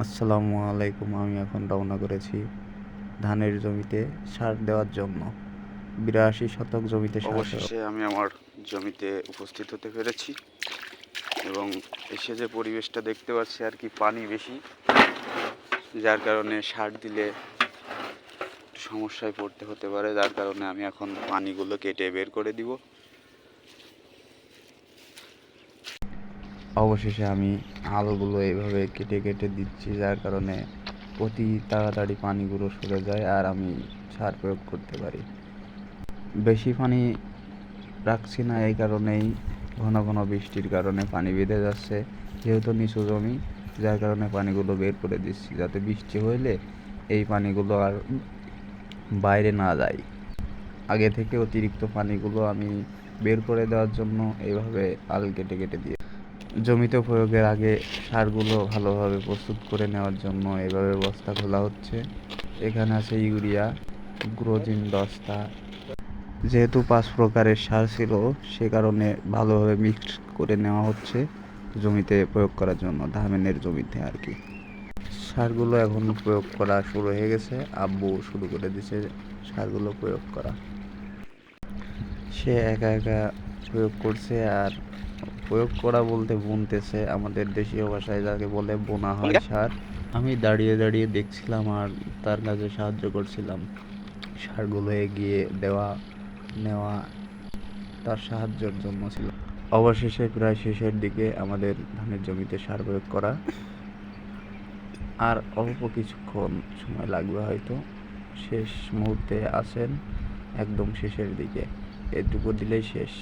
আসসালামু আলাইকুম। আমি এখন রওনা করেছি ধানের জমিতে সার দেওয়ার জন্য। ৮২ শতক জমিতে সার দেওয়া। অবশেষে আমি আমার জমিতে উপস্থিত হতে পেরেছি এবং এসে যে পরিবেশটা দেখতে পাচ্ছি আর কি, পানি বেশি, যার কারণে সার দিলে সমস্যায় পড়তে হতে পারে। যার কারণে আমি এখন পানিগুলো কেটে বের করে দিব। অবশেষে আমি আলগুলো এইভাবে কেটে কেটে দিচ্ছি, যার কারণে অতি তাড়াতাড়ি পানিগুলো সরে যায় আর আমি সার প্রয়োগ করতে পারি। বেশি পানি রাখছি না, এই কারণেই ঘন ঘন বৃষ্টির কারণে পানি বেঁধে যাচ্ছে, যেহেতু নিচু জমি, যার কারণে পানিগুলো বের করে দিচ্ছি, যাতে বৃষ্টি হইলে এই পানিগুলো আর বাইরে না যায়। আগে থেকে অতিরিক্ত পানিগুলো আমি বের করে দেওয়ার জন্য এইভাবে আল কেটে কেটে দিয়ে জমিতে প্রয়োগের আগে সারগুলো ভালোভাবে প্রস্তুত করে নেওয়ার জন্য এভাবে বস্তা খোলা হচ্ছে। এখানে আছে ইউরিয়া, গ্রোজিন 10টা। যেহেতু 5 প্রকারের সার ছিল, সে কারণে ভালোভাবে মিক্সড করে নেওয়া হচ্ছে জমিতে প্রয়োগ করার জন্য, ধানের জমিতে আর কি। সারগুলো এখন প্রয়োগ করা শুরু হয়ে গেছে, আব্বু শুরু করে দিছে সারগুলো প্রয়োগ করা। সে একা একা প্রয়োগ করছে আর প্রয়োগ করা বলতে বুনতেছে, আমাদের দেশীয় ভাষায় যাকে বলে বোনা হয় সার। আমি দাঁড়িয়ে দাঁড়িয়ে দেখছিলাম আর তার কাজে সাহায্য করছিলাম। সারগুলো এগিয়ে দেওয়া নেওয়া তার সাহায্যের জন্য ছিল। অবশেষে প্রায় শেষের দিকে আমাদের ধানের জমিতে সার প্রয়োগ করা, আর অল্প কিছুক্ষণ সময় লাগবে হয়তো। শেষ মুহূর্তে আছেন, একদম শেষের দিকে, এটুকু দিলেই শেষ।